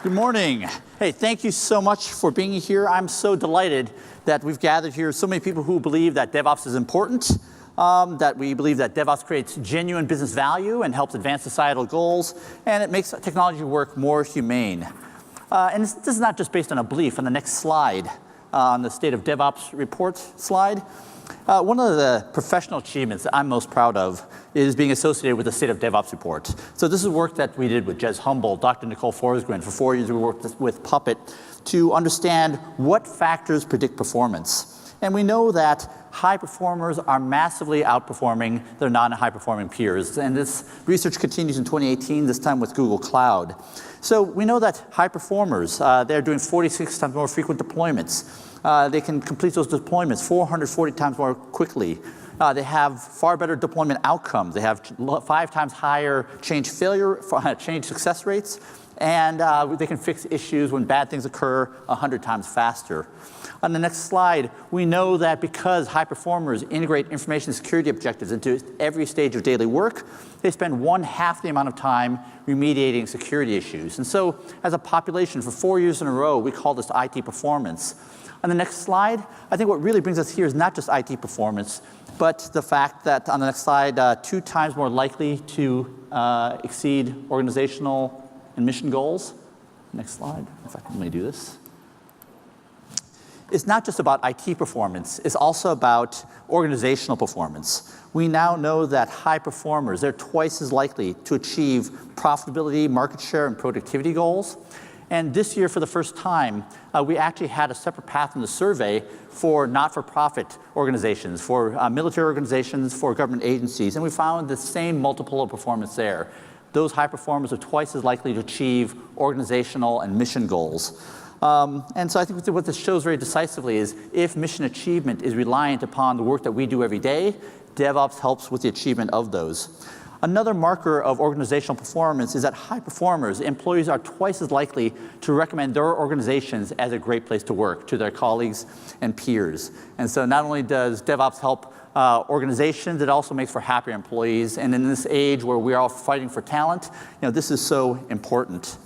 Good morning. Hey, thank you so much for being here. I'm so delighted that we've gathered here so many people who believe that DevOps is important, that we believe that DevOps creates genuine business value and helps advance societal goals, and it makes technology work more humane. And this is not just based on a belief. On the next slide, on the State of DevOps report slide, one of the professional achievements that I'm most proud of is being associated with the State of DevOps report. So this is work that we did with Jez Humble, Dr. Nicole Forsgren. For 4 years, we worked with Puppet to understand what factors predict performance. And we know that high performers are massively outperforming their non-high performing peers. And this research continues in 2018, this time with Google Cloud. So we know that high performers, they're doing 46 times more frequent deployments. They can complete those deployments 440 times more quickly. They have far better deployment outcomes. They have 5 times higher change success rates, and they can fix issues when bad things occur 100 times faster. On the next slide, we know that because high performers integrate information security objectives into every stage of daily work, they spend 1/2 the amount of time remediating security issues. And so, as a population, for 4 years in a row, we call this IT performance. On the next slide, I think what really brings us here is not just IT performance, but the fact that, on the next slide, 2 times more likely to exceed organizational and mission goals. Next slide, if I can only do this. It's not just about IT performance, it's also about organizational performance. We now know that high performers, they're twice as likely to achieve profitability, market share, and productivity goals. And this year, for the first time, we actually had a separate path in the survey for not-for-profit organizations, for military organizations, for government agencies, and we found the same multiple of performance there. Those high performers are twice as likely to achieve organizational and mission goals. And so I think what this shows very decisively is if mission achievement is reliant upon the work that we do every day, DevOps helps with the achievement of those. Another marker of organizational performance is that high performers, employees are twice as likely to recommend their organizations as a great place to work to their colleagues and peers. And so not only does DevOps help organizations, it also makes for happier employees. And in this age where we are all fighting for talent, this is so important.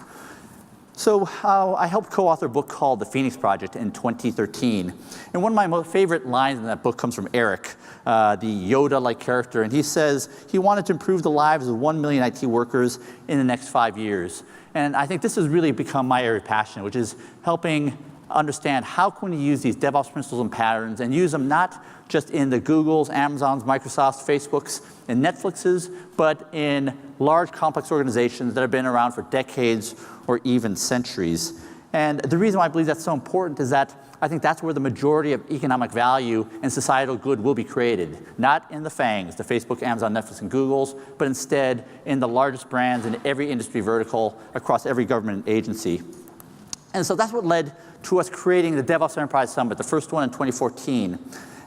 So I helped co-author a book called The Phoenix Project in 2013. And one of my most favorite lines in that book comes from Eric, the Yoda-like character. And he says he wanted to improve the lives of 1 million IT workers in the next 5 years. And I think this has really become my area of passion, which is helping understand how can we use these DevOps principles and patterns and use them not just in the Googles, Amazons, Microsofts, Facebooks, and Netflixes, but in large, complex organizations that have been around for decades or even centuries. And the reason why I believe that's so important is that I think that's where the majority of economic value and societal good will be created. Not in the FANGs, the Facebook, Amazon, Netflix, and Googles, but instead in the largest brands in every industry vertical across every government agency. And so that's what led to us creating the DevOps Enterprise Summit, the first one in 2014.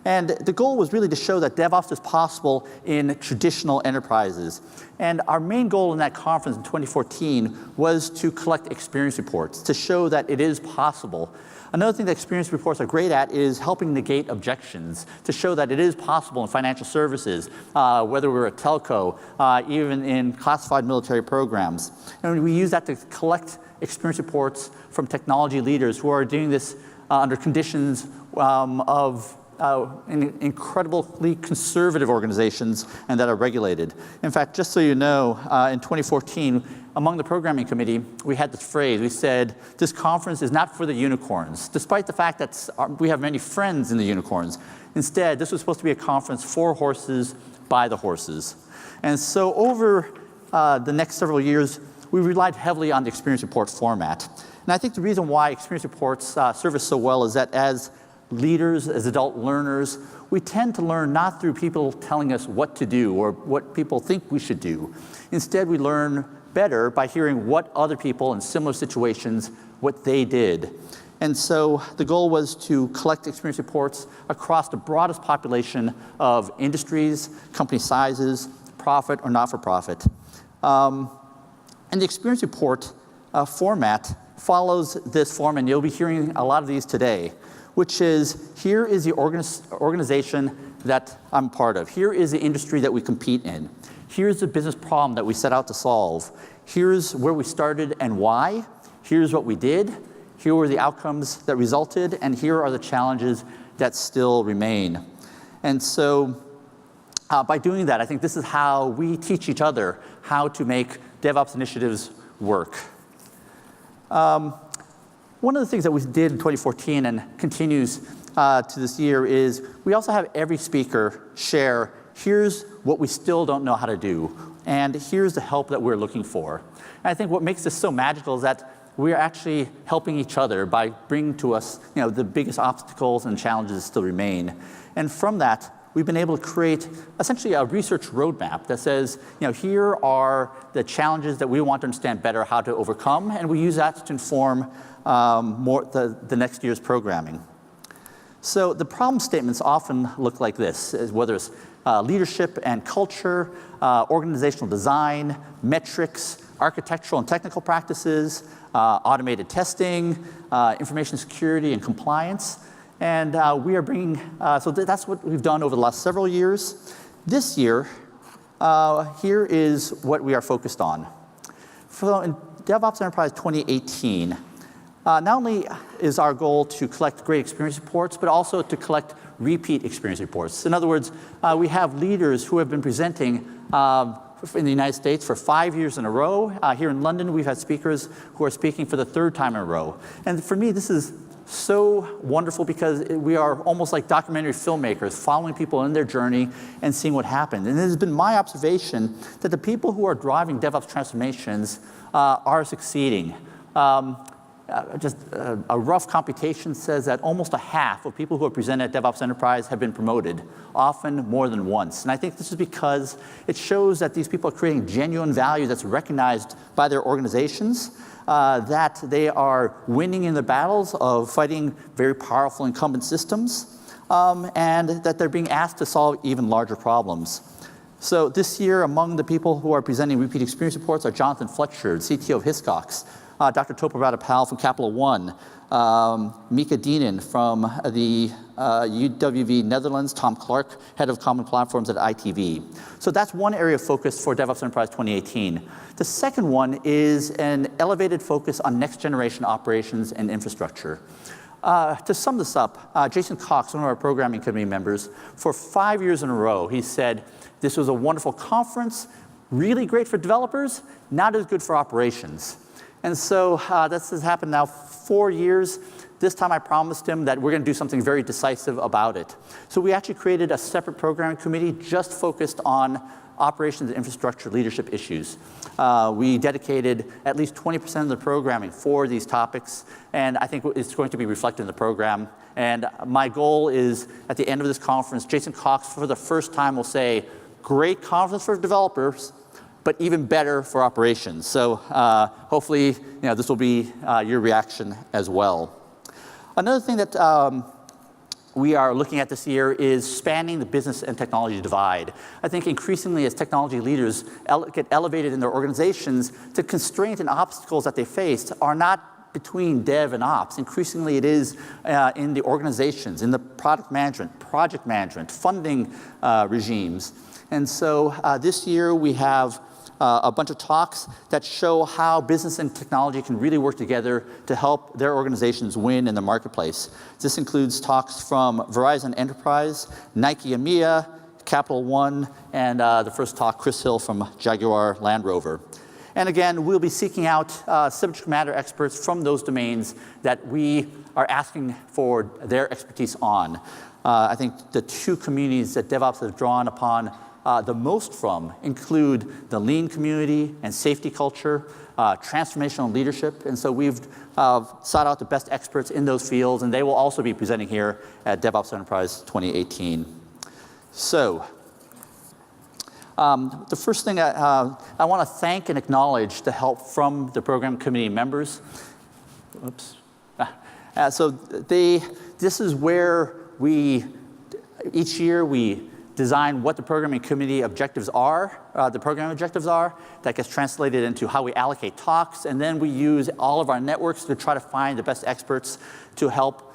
And the goal was really to show that DevOps is possible in traditional enterprises. And our main goal in that conference in 2014 was to collect experience reports, to show that it is possible. Another thing that experience reports are great at is helping negate objections, to show that it is possible in financial services, whether we're a telco, even in classified military programs. And we use that to collect experience reports from technology leaders who are doing this under conditions of incredibly conservative organizations and that are regulated. In fact, just so you know, in 2014, among the programming committee, we had this phrase. We said, this conference is not for the unicorns, despite the fact that we have many friends in the unicorns. Instead, this was supposed to be a conference for horses, by the horses. And so over the next several years, we relied heavily on the experience report format. And I think the reason why experience reports serve us so well is that as leaders, as adult learners, we tend to learn not through people telling us what to do or what people think we should do. Instead, we learn better by hearing what other people in similar situations, what they did. And so the goal was to collect experience reports across the broadest population of industries, company sizes, profit or not-for-profit. And the experience report format follows this form, and you'll be hearing a lot of these today, which is, here is the organization that I'm part of. Here is the industry that we compete in. Here's the business problem that we set out to solve. Here's where we started and why. Here's what we did, here were the outcomes that resulted, and here are the challenges that still remain. And so by doing that, I think this is how we teach each other how to make DevOps initiatives work. One of the things that we did in 2014 and continues to this year is we also have every speaker share, here's what we still don't know how to do, and here's the help that we're looking for. And I think what makes this so magical is that we're actually helping each other by bringing to us, the biggest obstacles and challenges that still remain. And from that, we've been able to create essentially a research roadmap that says, here are the challenges that we want to understand better how to overcome, and we use that to inform more the next year's programming. So the problem statements often look like this, whether it's leadership and culture, organizational design, metrics, architectural and technical practices, automated testing, information security and compliance. And we are bringing, so that's what we've done over the last several years. This year, here is what we are focused on. So in DevOps Enterprise 2018, not only is our goal to collect great experience reports, but also to collect repeat experience reports. In other words, we have leaders who have been presenting in the United States for 5 years in a row. Here in London, we've had speakers who are speaking for the 3rd time in a row. And for me, this is so wonderful because we are almost like documentary filmmakers, following people in their journey and seeing what happened. And it has been my observation that the people who are driving DevOps transformations are succeeding. Just a rough computation says that almost a half of people who are presented at DevOps Enterprise have been promoted, often more than once. And I think this is because it shows that these people are creating genuine value that's recognized by their organizations, that they are winning in the battles of fighting very powerful incumbent systems, and that they're being asked to solve even larger problems. So this year, among the people who are presenting repeat experience reports are Jonathan Fletcher, CTO of Hiscox, Dr. Topa Radapal from Capital One, Mika Dienan from the UWV Netherlands, Tom Clark, head of common platforms at ITV. So that's one area of focus for DevOps Enterprise 2018. The second one is an elevated focus on next generation operations and infrastructure. To sum this up, Jason Cox, one of our programming committee members, for 5 years in a row, he said, this was a wonderful conference, really great for developers, not as good for operations. And so this has happened now 4 years. This time I promised him that we're going to do something very decisive about it. So we actually created a separate programming committee just focused on operations and infrastructure leadership issues. We dedicated at least 20% of the programming for these topics, and I think it's going to be reflected in the program. And my goal is, at the end of this conference, Jason Cox, for the first time, will say, great conference for developers, but even better for operations. So hopefully, this will be your reaction as well. Another thing that we are looking at this year is spanning the business and technology divide. I think increasingly as technology leaders get elevated in their organizations, the constraints and obstacles that they face are not between dev and ops. Increasingly it is in the organizations, in the product management, project management, funding regimes. And so this year we have a bunch of talks that show how business and technology can really work together to help their organizations win in the marketplace. This includes talks from Verizon Enterprise, Nike EMEA, Capital One, and the first talk, Chris Hill from Jaguar Land Rover. And again, we'll be seeking out subject matter experts from those domains that we are asking for their expertise on. I think the two communities that DevOps has drawn upon the most from include the lean community and safety culture, transformational leadership. And so we've sought out the best experts in those fields, and they will also be presenting here at DevOps Enterprise 2018. So the first thing I want to thank and acknowledge the help from the program committee members. Oops. So this is where each year we design what the programming committee objectives are, the program objectives are. That gets translated into how we allocate talks, and then we use all of our networks to try to find the best experts to help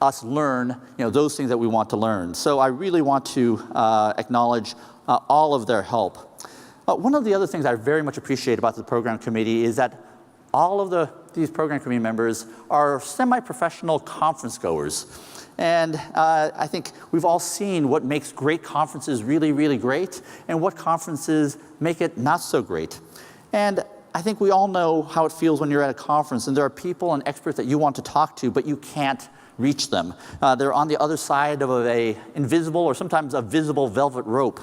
us learn those things that we want to learn. So I really want to acknowledge all of their help. One of the other things I very much appreciate about the program committee is that all of these program committee members are semi-professional conference goers. And I think we've all seen what makes great conferences really, really great, and what conferences make it not so great. And I think we all know how it feels when you're at a conference and there are people and experts that you want to talk to, but you can't reach them. They're on the other side of an invisible or sometimes a visible velvet rope.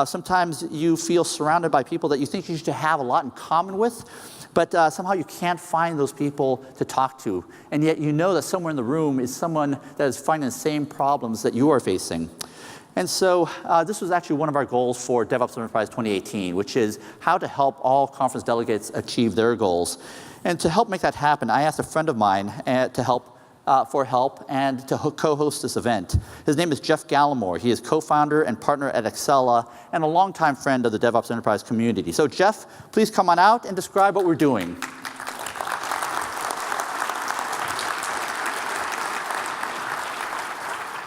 Sometimes you feel surrounded by people that you think you should have a lot in common with, but somehow you can't find those people to talk to. And yet you know that somewhere in the room is someone that is finding the same problems that you are facing. And so this was actually one of our goals for DevOps Enterprise 2018, which is how to help all conference delegates achieve their goals. And to help make that happen, I asked a friend of mine for help and to co-host this event. His name is Jeff Gallimore. He is co-founder and partner at Excella and a longtime friend of the DevOps Enterprise community. So Jeff, please come on out and describe what we're doing.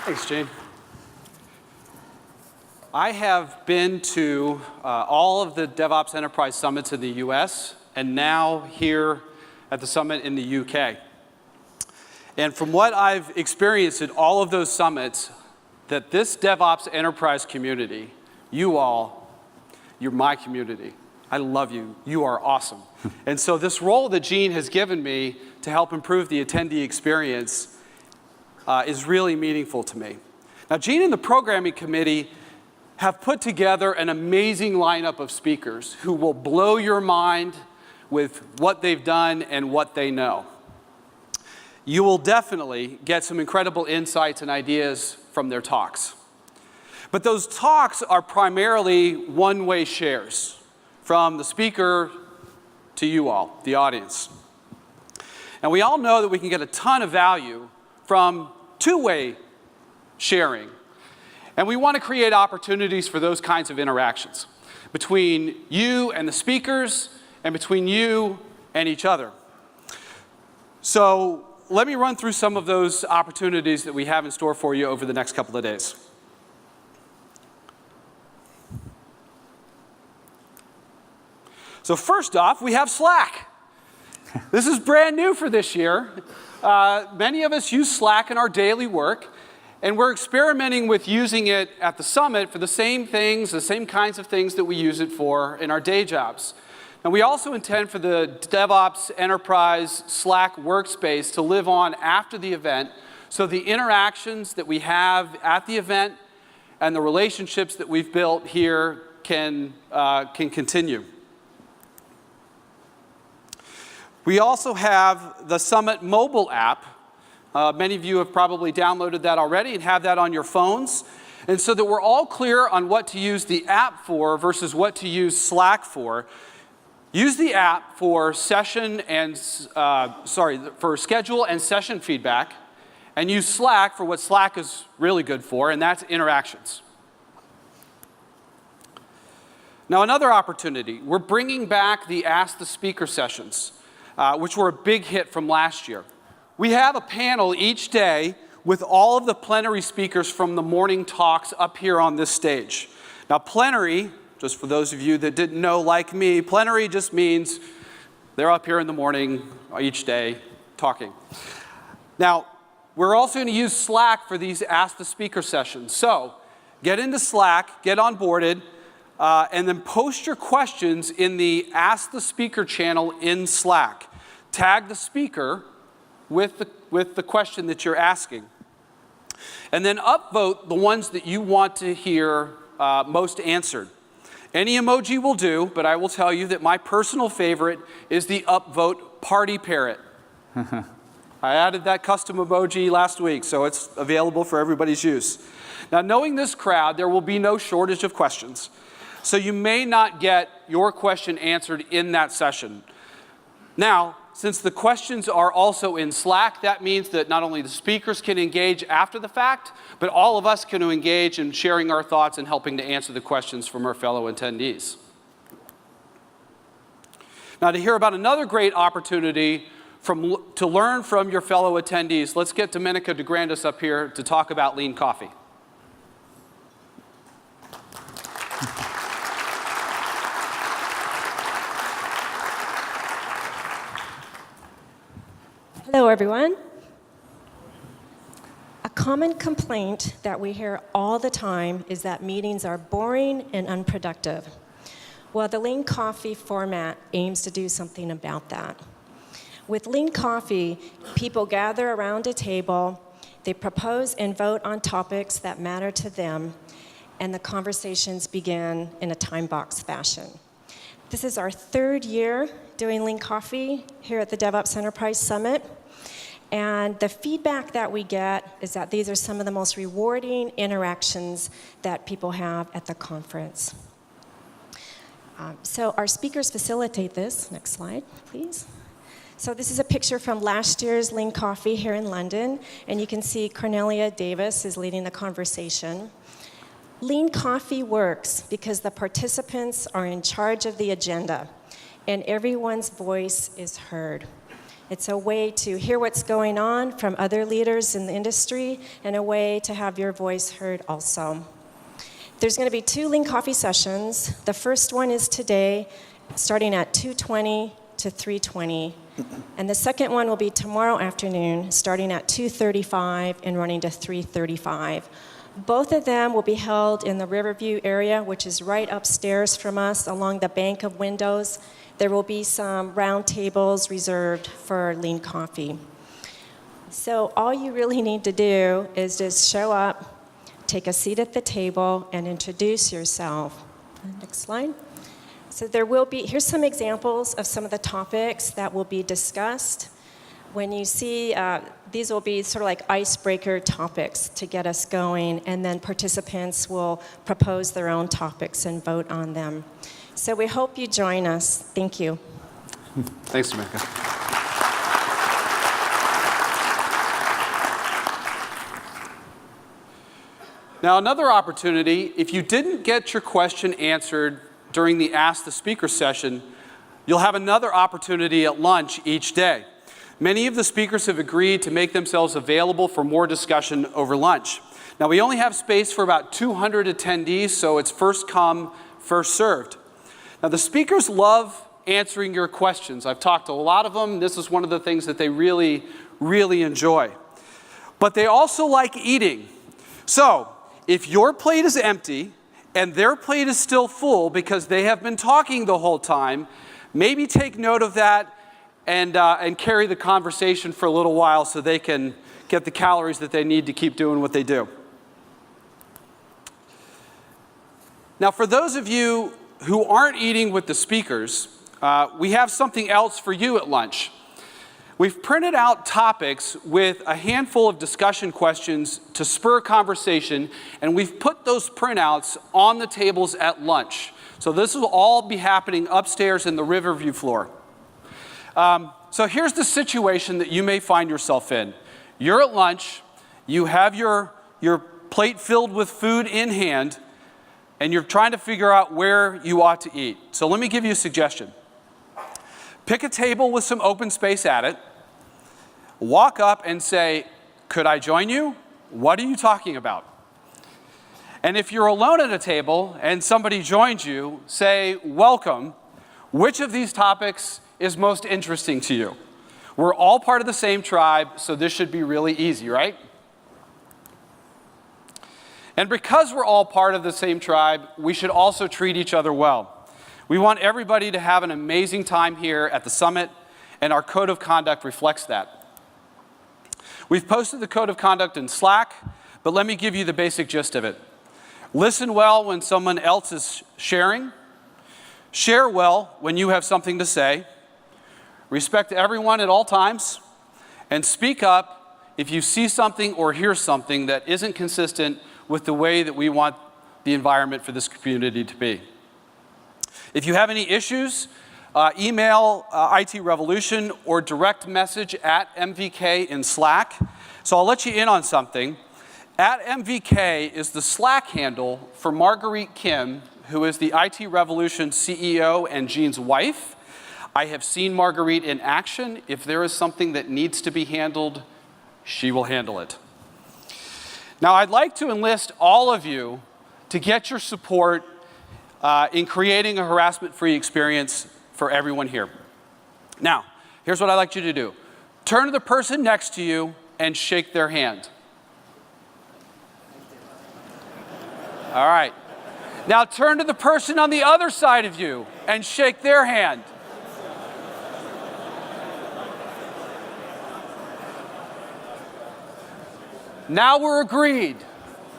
Thanks, Gene. I have been to all of the DevOps Enterprise Summits in the US and now here at the summit in the UK. And from what I've experienced at all of those summits, that this DevOps Enterprise community, you all, you're my community. I love you. You are awesome. And so this role that Gene has given me to help improve the attendee experience is really meaningful to me. Now, Gene and the programming committee have put together an amazing lineup of speakers who will blow your mind with what they've done and what they know. You will definitely get some incredible insights and ideas from their talks. But those talks are primarily one-way shares from the speaker to you all, the audience. And we all know that we can get a ton of value from two-way sharing. And we want to create opportunities for those kinds of interactions between you and the speakers and between you and each other. So let me run through some of those opportunities that we have in store for you over the next couple of days. So first off, we have Slack. This is brand new for this year. Many of us use Slack in our daily work. And we're experimenting with using it at the summit for the same things, the same kinds of things that we use it for in our day jobs. And we also intend for the DevOps Enterprise Slack workspace to live on after the event, so the interactions that we have at the event and the relationships that we've built here can continue. We also have the Summit mobile app. Many of you have probably downloaded that already and have that on your phones. And so that we're all clear on what to use the app for versus what to use Slack for, use the app for session and, for schedule and session feedback, and use Slack for what Slack is really good for, and that's interactions. Now, another opportunity, we're bringing back the Ask the Speaker sessions, which were a big hit from last year. We have a panel each day with all of the plenary speakers from the morning talks up here on this stage. Now, plenary, just for those of you that didn't know like me, plenary just means they're up here in the morning each day talking. Now, we're also going to use Slack for these Ask the Speaker sessions. So get into Slack, get onboarded, and then post your questions in the Ask the Speaker channel in Slack. Tag the speaker with the question that you're asking. And then upvote the ones that you want to hear most answered. Any emoji will do, but I will tell you that my personal favorite is the upvote party parrot. I added that custom emoji last week, so it's available for everybody's use. Now, knowing this crowd, there will be no shortage of questions. So you may not get your question answered in that session. Now, since the questions are also in Slack, that means that not only the speakers can engage after the fact, but all of us can engage in sharing our thoughts and helping to answer the questions from our fellow attendees. Now, to hear about another great opportunity to learn from your fellow attendees, let's get Domenica DeGrandis up here to talk about lean coffee. Hello, everyone. A common complaint that we hear all the time is that meetings are boring and unproductive. Well, the Lean Coffee format aims to do something about that. With Lean Coffee, people gather around a table, they propose and vote on topics that matter to them, and the conversations begin in a time-box fashion. This is our 3rd year doing Lean Coffee here at the DevOps Enterprise Summit. And the feedback that we get is that these are some of the most rewarding interactions that people have at the conference. So our speakers facilitate this. Next slide, please. So this is a picture from last year's Lean Coffee here in London, and you can see Cornelia Davis is leading the conversation. Lean Coffee works because the participants are in charge of the agenda, and everyone's voice is heard. It's a way to hear what's going on from other leaders in the industry, and a way to have your voice heard also. There's going to be 2 Lean Coffee sessions. The first one is today, starting at 2:20 to 3:20. And the second one will be tomorrow afternoon, starting at 2:35 and running to 3:35. Both of them will be held in the Riverview area, which is right upstairs from us along the bank of windows. There will be some round tables reserved for Lean Coffee. So all you really need to do is just show up, take a seat at the table, and introduce yourself. Next slide. So here's some examples of some of the topics that will be discussed. When you see, these will be sort of like icebreaker topics to get us going, and then participants will propose their own topics and vote on them. So we hope you join us. Thank you. Thanks, Jamaica. Now, another opportunity, if you didn't get your question answered during the Ask the Speaker session, you'll have another opportunity at lunch each day. Many of the speakers have agreed to make themselves available for more discussion over lunch. Now, we only have space for about 200 attendees, so it's first come, first served. Now, the speakers love answering your questions. I've talked to a lot of them. This is one of the things that they really, really enjoy. But they also like eating. So, if your plate is empty and their plate is still full because they have been talking the whole time, maybe take note of that and carry the conversation for a little while so they can get the calories that they need to keep doing what they do. Now, for those of you who aren't eating with the speakers, we have something else for you at lunch. We've printed out topics with a handful of discussion questions to spur conversation, and we've put those printouts on the tables at lunch. So this will all be happening upstairs in the Riverview floor. So here's the situation that you may find yourself in. You're at lunch, you have your plate filled with food in hand, and you're trying to figure out where you ought to eat. So let me give you a suggestion. Pick a table with some open space at it, walk up and say, "Could I join you? What are you talking about?" And if you're alone at a table and somebody joins you, say, "Welcome. Which of these topics is most interesting to you?" We're all part of the same tribe, so this should be really easy, right? And because we're all part of the same tribe, we should also treat each other well. We want everybody to have an amazing time here at the summit, and our code of conduct reflects that. We've posted the code of conduct in Slack, but let me give you the basic gist of it. Listen well when someone else is sharing. Share well when you have something to say. Respect everyone at all times. And speak up if you see something or hear something that isn't consistent with the way that we want the environment for this community to be. If you have any issues, email IT Revolution or direct message at MVK in Slack. So I'll let you in on something. At MVK is the Slack handle for Marguerite Kim, who is the IT Revolution CEO and Jean's wife. I have seen Marguerite in action. If there is something that needs to be handled, she will handle it. Now, I'd like to enlist all of you to get your support in creating a harassment-free experience for everyone here. Now, here's what I'd like you to do. turn to the person next to you and shake their hand. All right. Now turn to the person on the other side of you and shake their hand. Now we're agreed.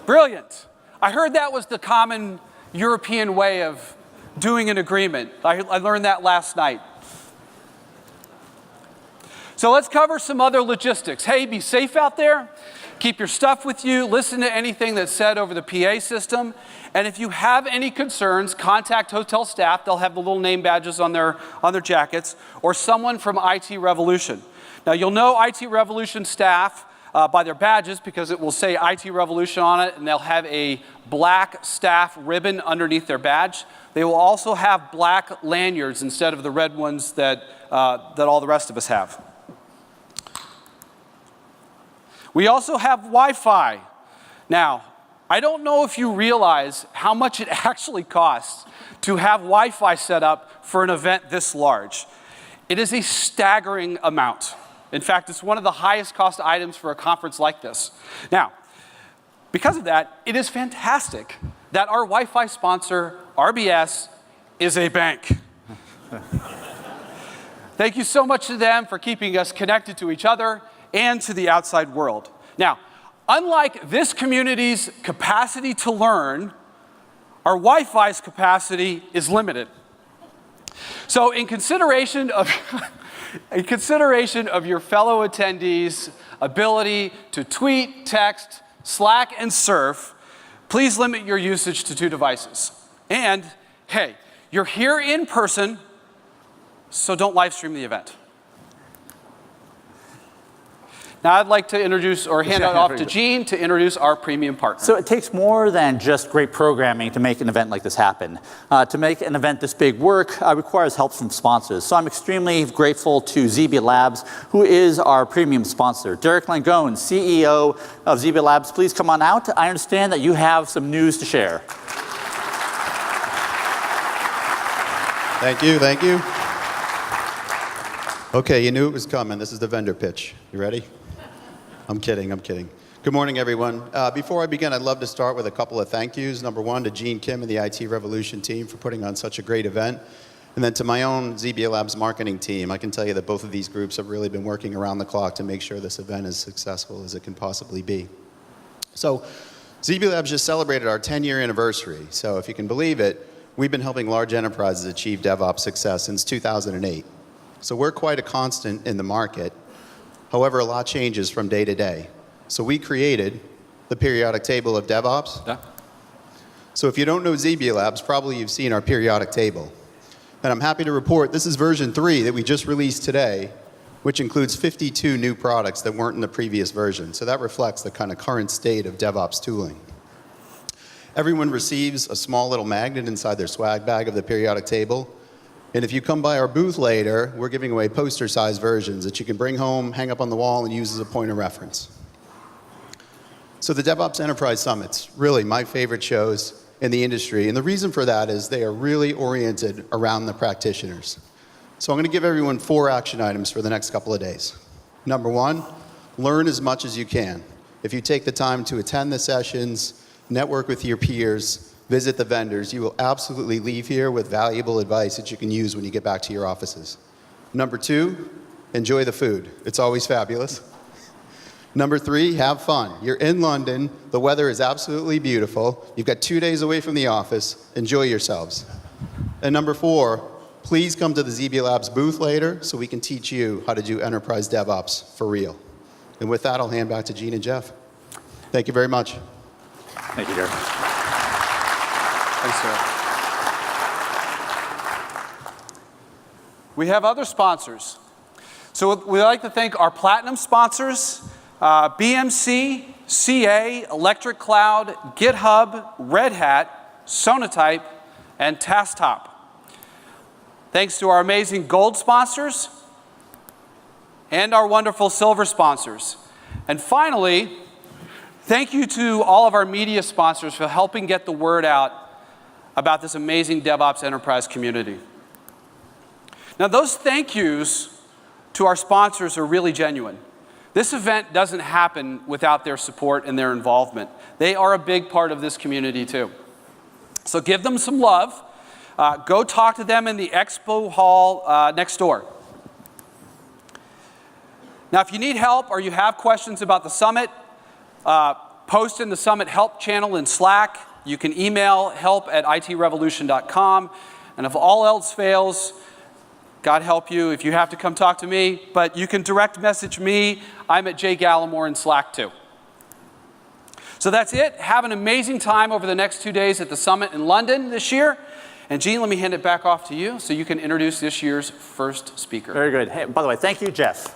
Brilliant. I heard that was the common European way of doing an agreement. I learned that last night. So let's cover some other logistics. Hey, be safe out there. Keep your stuff with you. Listen to anything that's said over the PA system. And if you have any concerns, contact hotel staff. They'll have the little name badges on their jackets, or someone from IT Revolution. Now, you'll know IT Revolution staff by their badges because it will say IT Revolution on it, and they'll have a black staff ribbon underneath their badge. They will also have black lanyards instead of the red ones that all the rest of us have. We also have Wi-Fi. Now, I don't know if you realize how much it actually costs to have Wi-Fi set up for an event this large. It is a staggering amount. In fact, it's one of the highest cost items for a conference like this. Now, because of that, it is fantastic that our Wi-Fi sponsor, RBS, is a bank. Thank you so much to them for keeping us connected to each other and to the outside world. Now, unlike this community's capacity to learn, our Wi-Fi's capacity is limited. So in consideration of your fellow attendees' ability to tweet, text, Slack, and surf, please limit your usage to 2 devices. And, hey, you're here in person, so don't live stream the event. Now I'd like to introduce or hand it off to Gene to introduce our premium partner. So it takes more than just great programming to make an event like this happen. To make an event this big work requires help from sponsors. So I'm extremely grateful to ZB Labs, who is our premium sponsor. Derek Langone, CEO of ZB Labs, please come on out. I understand that you have some news to share. Thank you, thank you. Okay, you knew it was coming. This is the vendor pitch. You ready? I'm kidding, I'm kidding. Good morning, everyone. Before I begin, I'd love to start with a couple of thank yous. Number one, to Gene Kim and the IT Revolution team for putting on such a great event. And then to my own ZB Labs marketing team. I can tell you that both of these groups have really been working around the clock to make sure this event is successful as it can possibly be. So, ZB Labs just celebrated our 10-year anniversary. So if you can believe it, we've been helping large enterprises achieve DevOps success since 2008. So we're quite a constant in the market. However, a lot changes from day to day. So we created the periodic table of DevOps. Yeah. So if you don't know ZB Labs, probably you've seen our periodic table. And I'm happy to report this is version 3 that we just released today, which includes 52 new products that weren't in the previous version. So that reflects the kind of current state of DevOps tooling. Everyone receives a small little magnet inside their swag bag of the periodic table. And if you come by our booth later, we're giving away poster-sized versions that you can bring home, hang up on the wall, and use as a point of reference. So the DevOps Enterprise Summits, really my favorite shows in the industry. And the reason for that is they are really oriented around the practitioners. So I'm going to give everyone 4 action items for the next couple of days. Number 1, learn as much as you can. If you take the time to attend the sessions, network with your peers, visit the vendors, you will absolutely leave here with valuable advice that you can use when you get back to your offices. Number 2, enjoy the food. It's always fabulous. Number 3, have fun. You're in London, the weather is absolutely beautiful, you've got 2 days away from the office, enjoy yourselves. And number 4, please come to the ZB Labs booth later so we can teach you how to do enterprise DevOps for real. And with that, I'll hand back to Gene and Jeff. Thank you very much. Thank you, Derek. Thanks, sir. We have other sponsors. So we'd like to thank our platinum sponsors, BMC, CA, Electric Cloud, GitHub, Red Hat, Sonatype, and TaskTop. Thanks to our amazing gold sponsors and our wonderful silver sponsors. And finally, thank you to all of our media sponsors for helping get the word out about this amazing DevOps enterprise community. Now, those thank yous to our sponsors are really genuine. This event doesn't happen without their support and their involvement. They are a big part of this community too. So give them some love. Go talk to them in the expo hall next door. Now, if you need help or you have questions about the summit, post in the Summit Help channel in Slack. You can email help@itrevolution.com. And if all else fails, God help you if you have to come talk to me, but you can direct message me. I'm at Gallimore in Slack too. So that's it. Have an amazing time over the next 2 days at the summit in London this year. And Gene, let me hand it back off to you so you can introduce this year's first speaker. Very good. Hey, by the way, thank you, Jeff.